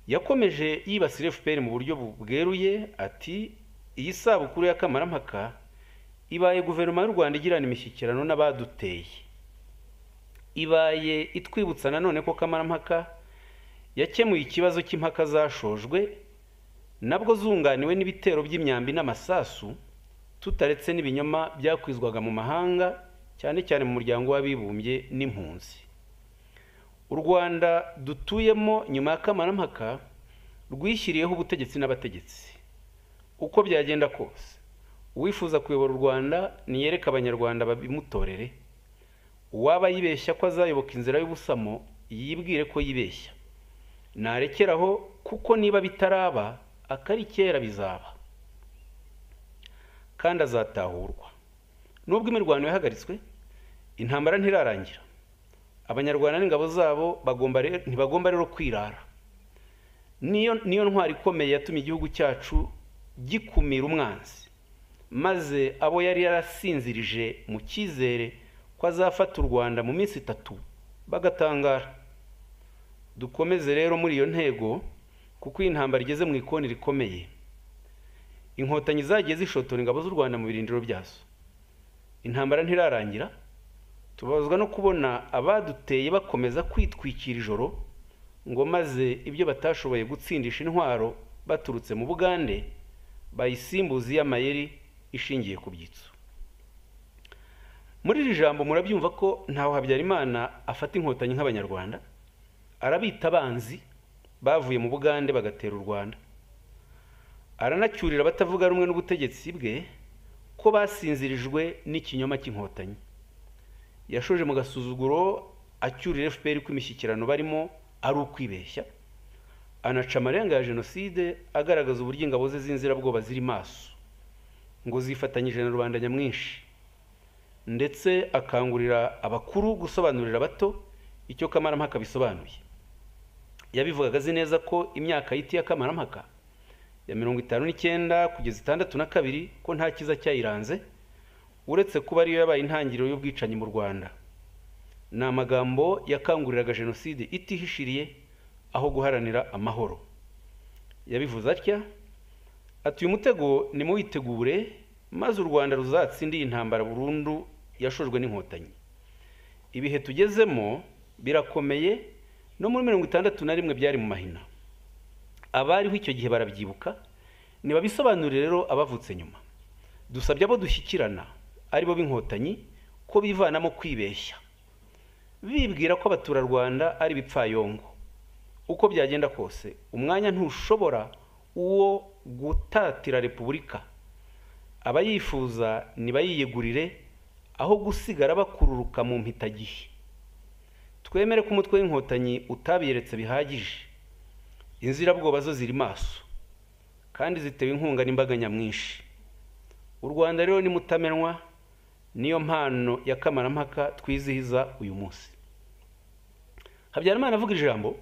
Yakomeje yibasira FPR mu buryo bweruye ati iyi sabukuru ya kamarampaka ibaye guverinoma y'u Rwanda igirana imishyikirano n'abaduteye. Ibaye itwibutsa nanone ko kamarampaka yakemuye ikibazo cy'impaka zashojwe, nabwo zunganiwe n'ibitero by'imyambi n'amasasu, tutaretse n'ibinyoma byakwizwaga mu mahanga, cyane cyane mu muryango w'abibumbye n'impunzi. U Rwanda dutuyemo nyuma ya kamarampaka rwishyiriyeho ubutegetsi n'abategetsi. Uko byagenda kose, uwifuza kuyobora u Rwanda niyereka abanyarwanda babimutorere. Uwaba yibeshya ko azayoboka inzira y'ubusamo yibwire ko yibeshya. Narekeraho, kuko niba bitaraba akari kera bizaba. Kandi azatahurwa. Nubwo imirwano yahagaritswe, intambara ntirarangira. Abanyarwanda n'ingabo zabo ntibagomba rero kwirara. Niyo ntwari ikomeye yatumye igihugu cyacu gikumira umwanzi, maze abo yari yarasinzirije mu cyizere ko azafata u Rwanda mu minsi 3 bagatangara. Dukomeze rero muri iyo ntego, kuko iyi ntambara igeze mu ikoni rikomeye. Inkotanyi zagiye zishotora ingabo z'u Rwanda mu birindiro byazo. Intambara ntirarangira. Tubazwa no kubona abaduteye bakomeza kwitwikira ijoro ngo maze ibyo batashoboye gutsindisha intwaro baturutse mu Bugande bayisimbuza y'amayeri ishingiye ku byitso. Muri iri jambo murabyumva ko ntaho Habyarimana afata inkotanyi nk'abanyarwanda, arabita abanzi bavuye mu Bugande bagatera u Rwanda. Aranacyurira batavuga rumwe n'ubutegetsi bwe ko basinzirijwe n'ikinyoma cy'inkotanyi. Yashoje mu gasuzuguro acyurira FPR ko imishyikirano barimo ari ukwibeshya. Anaca amarenga ya jenoside agaragaza uburyo ingabo ze z'inzirabwoba ziri maso ngo zifatanyije na rubanda nyamwinshi, ndetse akangurira abakuru gusobanurira abato icyo kamarampaka bisobanuye. Yabivugaga azi neza ko imyaka y'iti ya kamarampaka ya 59 kugeza 62 ko nta kiza cyayiranze uretse kuba ariyo yabaye intangiriro y'ubwicanyi mu Rwanda. Ni amagambo yakanguriraga jenoside itihishiriye aho guharanira amahoro. Yabivuze atya ati uyu mutego nimuwitegure, maze u Rwanda ruzatsindiye intambara burundu yashojwe n'inkotanyi. Ibihe tugezemo birakomeye, no muri 61 byari mu mahina. Abariho icyo gihe barabyibuka, nibabisobanurire rero abavutse nyuma. Dusabye abo dushyikirana ari bo b'inkotanyi ko bivanamo kwibeshya, bibwira ko abaturarwanda ari bipfayongo. Uko byagenda kose, umwanya ntushobora uwo gutatira repubulika. Abayifuza nibayiyegurire aho gusigara bakururuka mu mpitagihe. Twemere ko umutwe w'inkotanyi utabiyeretse bihagije. Inzirabwoba zo ziri maso kandi zitewe inkunga n'imbaga nyamwinshi. U Rwanda rero ni mutamenwa, niyo mpano ya kamarampaka twizihiza uyu munsi. Habyarimana avuga ijambo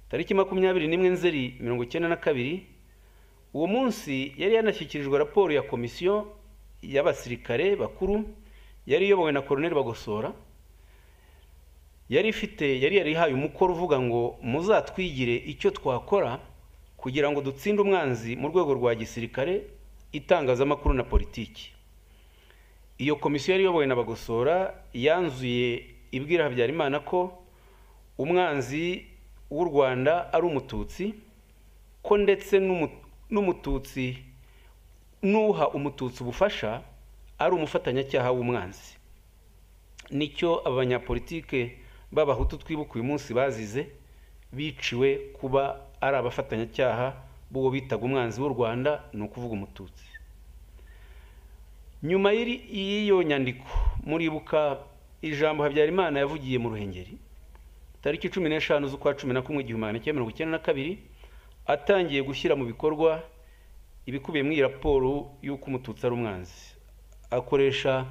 tariki 21 Nzeri 1992. Uwo munsi yari yanashyikirijwe raporo ya komisiyo y'abasirikare bakuru yari iyobowe na Colonel Bagosora. Yari yarihaye umukoro uvuga ngo muzatwigire icyo twakora kugira ngo dutsinde umwanzi mu rwego rwa gisirikare, itangazamakuru na politiki. Iyo komisiyo yari iyobowe na Bagosora yanzuye ibwira Habyarimana ko umwanzi w'u Rwanda ari umututsi, ko ndetse n'umututsi nuha umututsi ubufasha ari umufatanyacyaha w'umwanzi. Nicyo abanyapolitike b'abahutu twibuka uyu munsi bazize, biciwe kuba ari abafatanyacyaha b'uwo bitaga umwanzi w'u Rwanda, ni ukuvuga umututsi. Nyuma y'iyo nyandiko muribuka ijambo Habyarimana yavugiye mu Ruhengeri tariki 15 z'ukwa 11 1992, atangiye gushyira mu bikorwa ibikubiye muri raporo y'uko umututsi ari umwanzi. Akoresha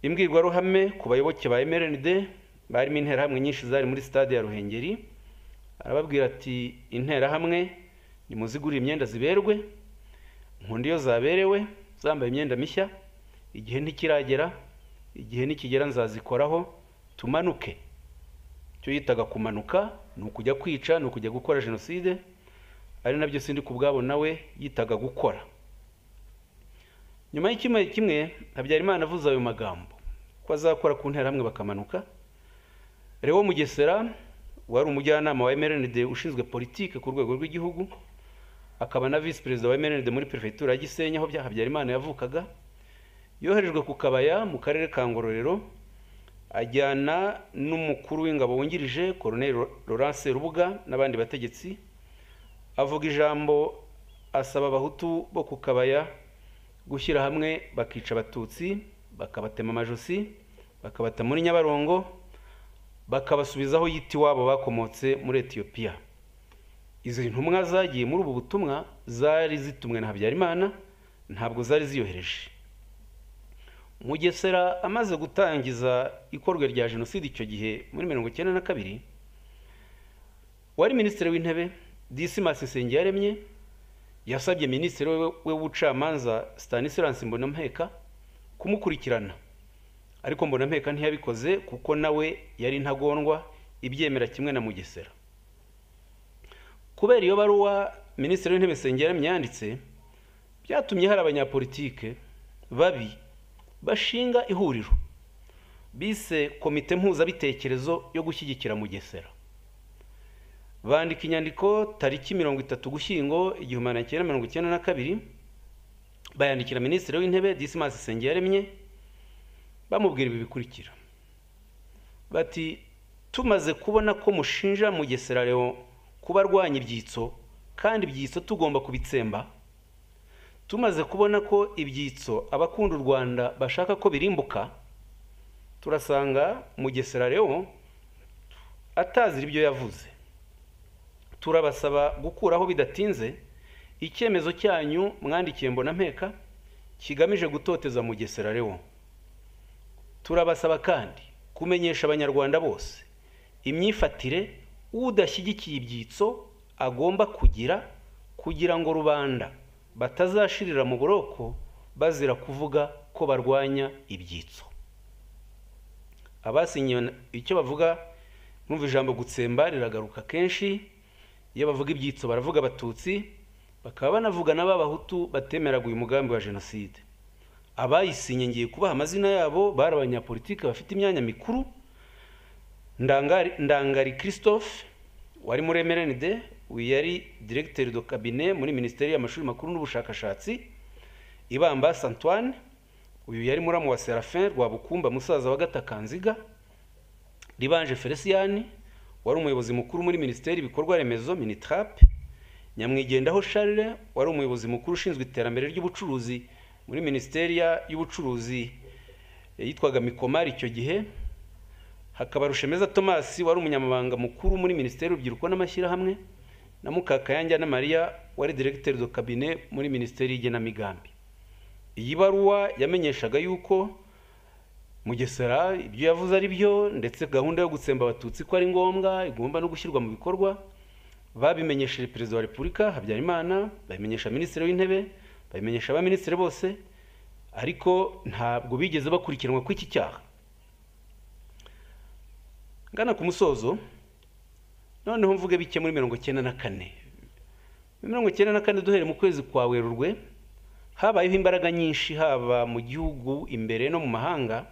imbwirwaruhame ku bayoboke ba MRND barimo interahamwe nyinshi zari muri stade ya Ruhengeri. Arababwira ati, interahamwe nimuzigurira imyenda ziberwe, nkundi yo zaberewe zambaye imyenda mishya, igihe ntikiragera, igihe nikigera nzazikoraho tumanuke. Cyo yitaga kumanuka ni ukujya kwica, ni ukujya gukora jenoside, ari nabyo sindi kubwabo nawe yitaga gukora. Nyuma y'ikimwe kimwe Habyarimana avuze ayo magambo ko azakora ku nterahamwe bakamanuka. Leo Mugesera wari umujyanama wa MRND ushinzwe politike ku rwego rw'igihugu, akaba na vice president wa MRND muri prefecture ya Gisenyi aho Habyarimana yavukaga, yoherejwe ku Kabaya mu karere ka Ngororero, ajyana n'umukuru w'ingabo wungirije Colonel Laurence Rubuga n'abandi bategetsi. Avuga ijambo asaba abahutu bo ku Kabaya gushyira hamwe bakica abatutsi, bakabatema amajosi, bakabata muri Nyabarongo, bakabasubizaho yiti wabo bakomotse muri Ethiopia. Izo ntumwa zagiye muri ubu butumwa zari zitumwe na Habyarimana, ntabwo zari ziyohereje. Mugesera amaze gutangiza ikorwa rya jenoside icyo gihe muri 1992, wari minisitiri w'intebe Dismas Nsengiyaremye yasabye minisitiri we w'ubucamanza Stanislas Mbonampeka kumukurikirana, ariko Mbonampeka ntiyabikoze kuko nawe yari ntagondwa ibyemera kimwe na Mugesera. Kubera iyo baruwa minisitiri w'intebe Nsengiyaremye yanditse, byatumye hari abanyapolitike babi bashinga ihuriro bise komite mpuzabitekerezo yo gushyigikira Mugesera. Bandika inyandiko tariki 30 Ugushyingo 1992, bayandikira minisitiri w'intebe Dismas Nsengiyaremye bamubwira ibi bikurikira. Bati, tumaze kubona ko mushinja Mugesera Leo kuba arwanya ibyitso kandi ibyitso tugomba kubitsemba, tumaze kubona ko ibyitso abakunda u Rwanda bashaka ko birimbuka, turasanga Mugesera Leo atazira ibyo yavuze. Turabasaba gukuraho bidatinze icyemezo cyanyu mwandikiye Mbonampeka kigamije gutoteza Mugesera Leo. Turabasaba kandi kumenyesha abanyarwanda bose imyifatire udashyigikiye ibyitso agomba kugira ngo rubanda batazashirira mu buroko bazira kuvuga ko barwanya ibyitso. Abasinye icyo bavuga, numva ijambo gutsemba riragaruka kenshi. Iyo bavuga ibyitso baravuga abatutsi, bakaba banavuga n'abahutu batemeraga uyu mugambi wa jenoside. Abayisinye ngiye kubaha amazina yabo, bari abanyapolitike bafite imyanya mikuru. Ndangari Christophe wari muri MRND, uyu yari directeur de cabinet muri ministeri y'amashuri makuru n'ubushakashatsi. Ibamba Antoine, uyu yari muramu wa Serafin Rwabukumba musaza wa Gatakanziga. Libanje Feliciani wari umuyobozi mukuru muri ministeri ibikorwa remezo Minitrap. Nyamwigendaho Charles wari umuyobozi mukuru ushinzwe iterambere ry'ubucuruzi muri ministeri y'ubucuruzi yitwaga Mikomari icyo gihe. Hakaba Rushemeza Thomas wari umunyamabanga mukuru muri ministeri y'urubyiruko n'amashyirahamwe, na Mukakayanja na Maria wari directeur de cabinet muri ministeri y'igenamigambi. Iyi baruwa yamenyeshaga yuko Mugesera ibyo yavuze ari byo, ndetse gahunda yo gutsemba abatutsi ko ari ngombwa igomba no gushyirwa mu bikorwa. Babimenyesheje Perezida wa Repubulika Habyarimana, babimenyesha minisitiri w'intebe, babimenyesha abaminisitiri bose, ariko ntabwo bigeze bakurikiranwa ku iki cyaha. Ngana ku musozo, noneho mvuge bike muri 1994. 1994 duhere mu kwezi kwa Werurwe, habayeho imbaraga nyinshi haba mu gihugu imbere no mu mahanga,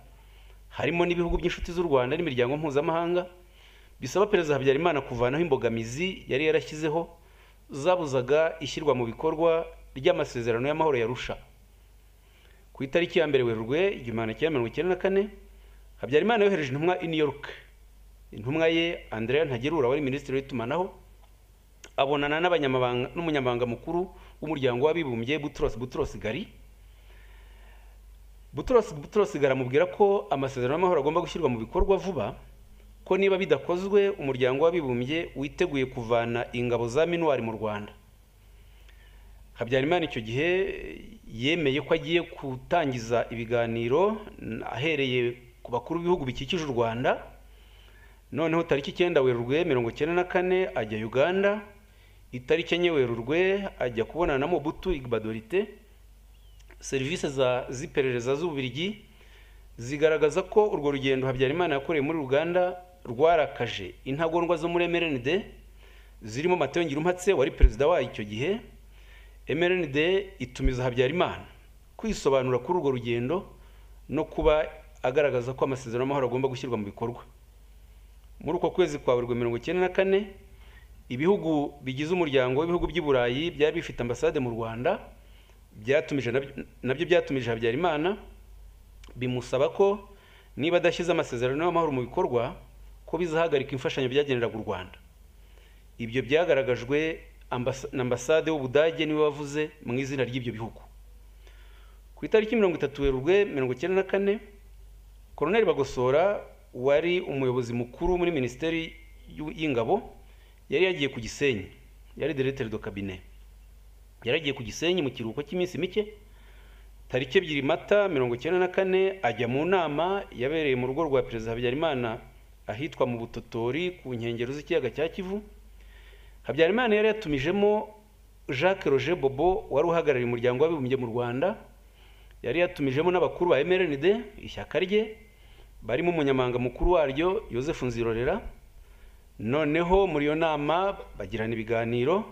harimo n'ibihugu by'inshuti z'u Rwanda n'imiryango mpuzamahanga, bisaba perezida Habyarimana kuvanaho imbogamizi yari yarashyizeho zabuzaga ishyirwa mu bikorwa ry'amasezerano y'amahoro ya Arusha. Ku itariki ya 1 Werurwe 1994 Habyarimana yohereje intumwa i New York. Intumwa ye Andrea Ntagerura wari minisitiri w'itumanaho abonana n'umunyamabanga mukuru w'umuryango w'abibumbye Boutros Ghali. Boutros Ghali amubwira ko amasezerano y'amahoro agomba gushyirwa mu bikorwa vuba, ko niba bidakozwe umuryango w'abibumbye witeguye kuvana ingabo za MINUAR mu Rwanda. Habyarimana icyo gihe yemeye ko agiye gutangiza ibiganiro ahereye ku bakuru b'ibihugu bikikije u Rwanda. Noneho tariki 9 Werurwe 1994 ajya Uganda. Itariki 9 Werurwe ajya kubonana na Mobutu Igba-Dorite. Serivisi z'iperereza z'Ububiligi zigaragaza ko urwo rugendo Habyarimana yakoreye muri Uganda rwarakaje intagondwa zo muri MRND zirimo Mateo Ngirumpatse wari perezida wayo icyo gihe. MRND itumiza Habyarimana kwisobanura kuri urwo rugendo no kuba agaragaza ko amasezerano y'amahoro agomba gushyirwa mu bikorwa. Muri uko kwezi kwa Werurwe 1994 ibihugu bigize umuryango w'ibihugu by'i Burayi byari bifite ambasade mu Rwanda byatumije Habyarimana bimusaba ko niba adashyize amasezerano y'amahoro mu bikorwa ko bizahagarika imfashanyo byageneraga u Rwanda. Ibyo byagaragajwe na ambasade y'Ubudage niwe wavuze mu izina ry'ibyo bihugu. Ku itariki 30 Werurwe 1994 Colonel Bagosora wari umuyobozi mukuru muri Minisiteri y'Ingabo yari yagiye ku Gisenyi, yari Directeur de Cabinet. Yari yagiye ku Gisenyi mu kiruhuko cy'iminsi mike. Tariki 2 Mata 1994 ajya mu nama yabereye mu rugo rwa Perezida Habyarimana ahitwa mu Butotori ku nkengero z'ikiyaga cya Kivu. Habyarimana yari yatumijemo Jacques Roger Bobo wari uhagarariye umuryango w'abibumbye mu Rwanda. Yari yatumijemo n'abakuru ba MRND ishyaka rye barimo umunyamanga mukuru waryo Joseph Nzirorera. Noneho muri yo nama bagirana ibiganiro.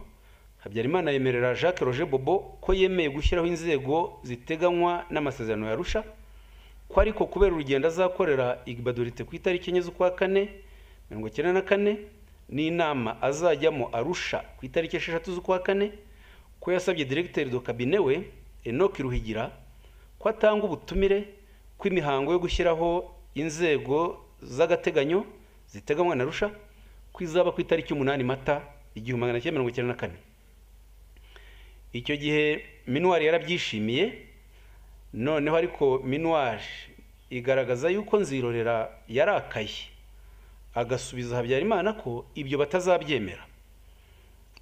Habyarimana yemerera Jacques Roger Bobo ko yemeye gushyiraho inzego ziteganywa n'amasezerano ya Arusha, ko ariko kubera urugendo azakorera Igba-Dorite ku itariki 4 z'ukwa 4 1994 n'inama azajyamo Arusha ku itariki 6 z'ukwa 4 ko yasabye Directeur de Cabinet we Enoch Ruhigira ko atanga ubutumire kw'imihango yo gushyiraho inzego z'agateganyo ziteganywa na Arusha kwizaba ku itariki 8 Mata 1994. Icyo gihe MINUAR yarabyishimiye. Noneho ariko MINUAR igaragaza yuko Nzirorera yarakaye agasubiza Habyarimana ko ibyo batazabyemera.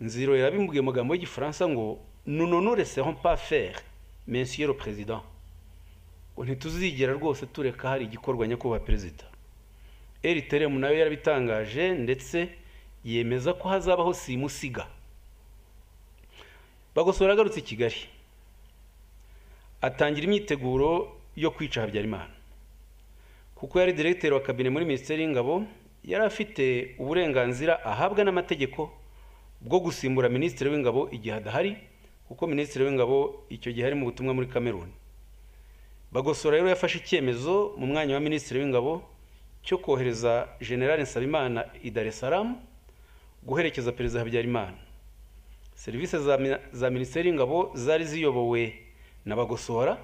Nzirorera bimbwiye mu magambo y'Igifaransa ngo nous ne nous laisserons pas faire monsieur le président, ntituzigera rwose tureka hari igikorwa nyakubahwa perezida. Eriteremu nayo yarabitangaje ndetse yemeza ko hazabaho simusiga. Bagosora agarutse i Kigali atangira imyiteguro yo kwica Habyarimana. Kuko yari Directeur wa Cabinet muri Minisiteri y'Ingabo, yari afite uburenganzira ahabwa n'amategeko bwo gusimbura Minisitiri w'Ingabo igihe adahari, kuko Minisitiri w'Ingabo icyo gihe ari mu butumwa muri Cameroon. Bagosora rero yafashe icyemezo mu mwanya wa Minisitiri w'Ingabo cyo kohereza General Nsabimana i Dar es Salaam guherekeza Perezida Habyarimana. Serivisi za Minisiteri y'Ingabo zari ziyobowe na Bagosora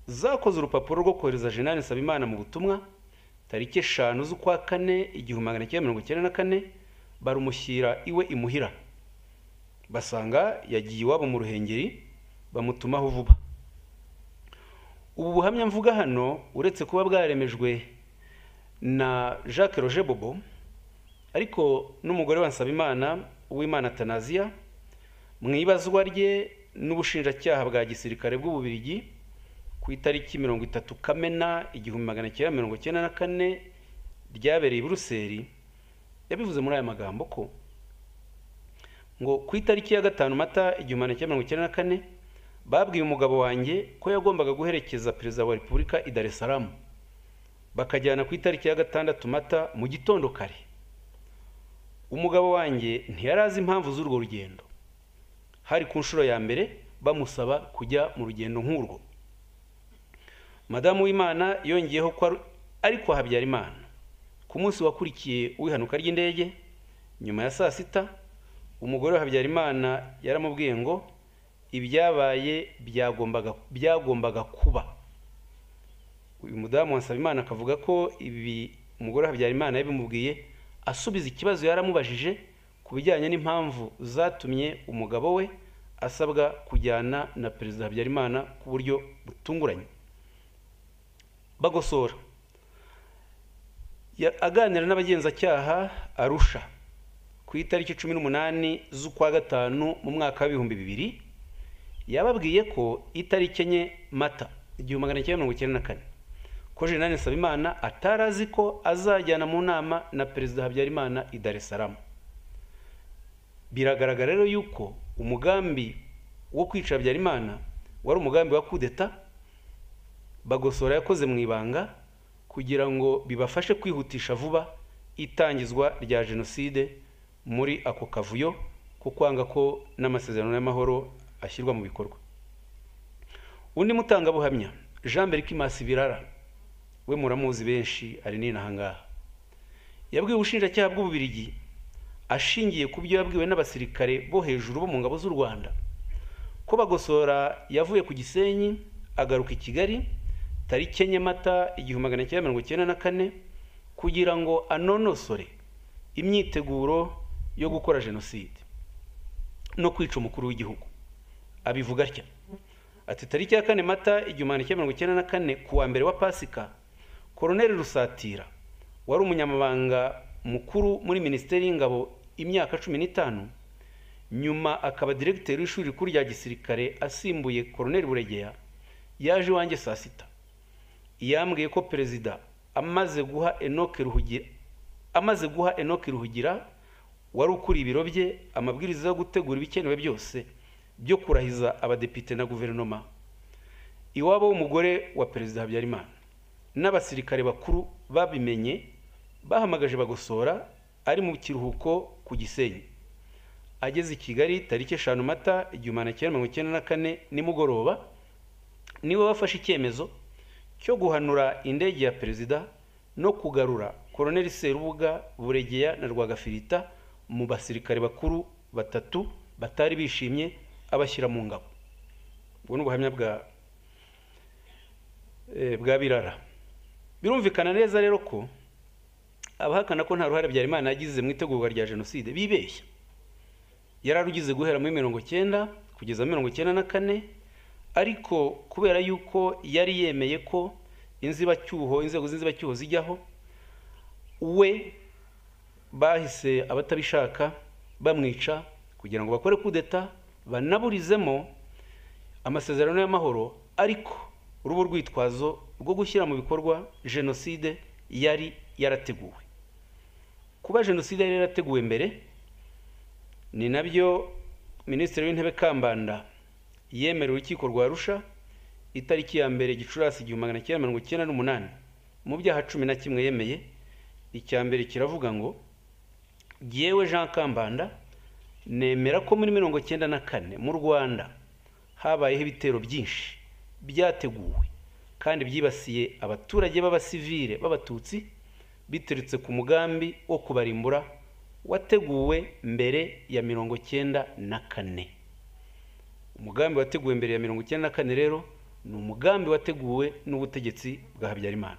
zakoze urupapuro rwo kohereza General Nsabimana mu butumwa tariki 5 z'ukwa 4 1994 barumushyira iwe imuhira. Basanga yagiye iwabo mu Ruhengeri bamutumaho vuba. Ubu buhamya mvuga hano uretse kuba bwaremejwe na Jacques Roger Bobo ariko n'umugore wa Nsabimana Uwimana Tanazia mu ibazwa rye n'ubushinjacyaha bwa gisirikare bw'Ububiligi ku itariki 30 Kamena 1994 ryabereye i Buruseli, yabivuze muri aya magambo ko ngo ku itariki ya 5 Mata 1994 babwiye umugabo wanjye ko yagombaga guherekeza Perezida wa Repubulika i Dar es Salaam, bakajyana ku itariki ya 6 Mata mu gitondo kare. Umugabo wanjye ntiyarazi impamvu z'urwo rugendo. Hari ku nshuro ya mbere bamusaba kujya mu rugendo nk'urwo. Madamu w'Imana yongeyeho ko ariko Habyarimana ku munsi wakurikiye w'ihanuka ry'indege nyuma ya saa sita umugore wa Habyarimana yaramubwiye ngo ibyabaye byagombaga kuba. Uyu mudamu wa Nsabimana akavuga ko ibi umugore wa Habyarimana yabimubwiye asubiza ikibazo yaramubajije ku bijyanye n'impamvu zatumye umugabo we asabwa kujyana na Perezida Habyarimana ku buryo butunguranye. Bagosora aganira n'abagenzacyaha Arusha ku itariki 18 z'ukwa gatanu mu mwaka wa 2000 yababwiye ko itariki enye Mata 1994 ko Jenerali Nsabimana atarazi ko azajyana mu nama na Perezida Habyarimana i Dar es Salaam. Biragaragara rero yuko umugambi wo kwica Habyarimana wari umugambi wa kudeta Bagosora yakoze mu ibanga kugira ngo bibafashe kwihutisha vuba itangizwa rya jenoside muri ako kavuyo ko kwanga ko n'amasezerano y'amahoro ashyirwa mu bikorwa. Undi mutangabuhamya Jean Berkimasi Birara we muramuzi benshi ari n'inahangaha yabwiye ubushinjacyaha bw'Ububirigi ashingiye ku byo yabwiwe n'abasirikare bo hejuru bo mu ngabo z'u Rwanda ko Bagosora yavuye ku Gisenyi agaruka i Kigali tariki enye Mata 1994 kugira ngo anonosore imyiteguro yo gukora jenoside no kwica umukuru w'igihugu. Abivuga atya ati tariki ya 4 Mata 1994 kuwa mbere wa Pasika Colonel Rusatira wari umunyamabanga mukuru muri Minisiteri y'Ingabo imyaka 15 nyuma akaba directeur w'ishuri rikuru rya gisirikare asimbuye Colonel Buregeya yaje wanjye saa sita yambwiye ko Perezida amaze guha Enoch Ruhugira wari ukuri ibiro bye amabwiriza yo gutegura ibikenewe byose byo kurahiza abadepite na guverinoma iwabo w'umugore wa Perezida Habyarimana n'abasirikare bakuru babimenye bahamagaje Bagosora ari mu kiruhuko ku Gisenyi. Ageze i Kigali tariki 5 Mata 1994 nimugoroba niwe bafashe icyemezo cyo guhanura indege ya Perezida no kugarura Colonel Serubuga, Buregeya na Rwagafirita mu basirikare bakuru batatu batari bishimye abashyira mu ngabo. Ubwo n'ubuhamya bwa Birara. Birumvikana neza rero ko abahakana ko nta ruhare Habyarimana yagize mu itegurwa rya jenoside bibeshya. Yararugize guhera muri 1990 kugeza 1994 ariko kubera yuko yari yemeye ko inzego z'inzibacyuho zijyaho we bahise abatabishaka bamwica kugira ngo bakore kudeta banaburizemo amasezerano y'amahoro ariko urubu rwitwazo rwo gushyira mu bikorwa jenoside yari yarateguwe. Kuba jenoside yari yarateguwe mbere ni nabyo Minisitiri w'Intebe Kambanda yemerera urukiko rwa Arusha itariki ya mbere Gicurasi 1998 mu byaha 11 yemeye. Icya mbere kiravuga ngo Jyewe Jean Kambanda nemera ko muri 1994 mu Rwanda habayeho ibitero byinshi byateguwe kandi byibasiye abaturage b'abasivile b'abatutsi biteretse ku mugambi wo kubarimbura wateguwe mbere ya 1994. Umugambi wateguwe mbere ya 1994 rero ni umugambi wateguwe n'ubutegetsi bwa Habyarimana.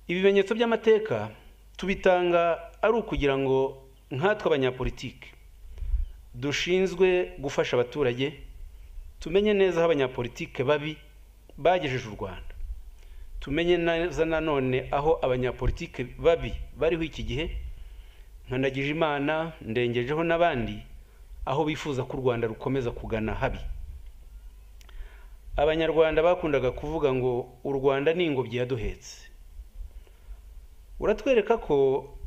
Ibimenyetso by'amateka tubitanga ari ukugira ngo nkatwe abanyapolitike dushinzwe gufasha abaturage tumenye neza aho abanyapolitike babi bagejeje u Rwanda, tumenye neza nanone aho abanyapolitike babi bariho iki gihe nka Ndagijimana, Ndengejeho n'abandi aho bifuza ko u Rwanda rukomeza kugana habi. Abanyarwanda bakundaga kuvuga ngo u Rwanda ni ingobyi yaduhetse. Uratwereka ko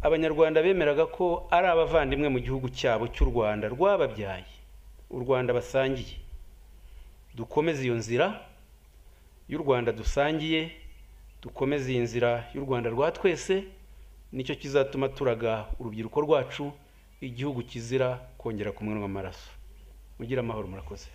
abanyarwanda bemeraga ko ari abavandimwe mu gihugu cyabo cy'u Rwanda rwababyaye, u Rwanda basangiye. Dukomeze iyo nzira y'u Rwanda dusangiye, dukomeze iyi nzira y'u Rwanda rwa twese, nicyo kizatuma turaga urubyiruko rwacu igihugu kizira kongera kumwenwa amaraso. Mugira amahoro, murakoze.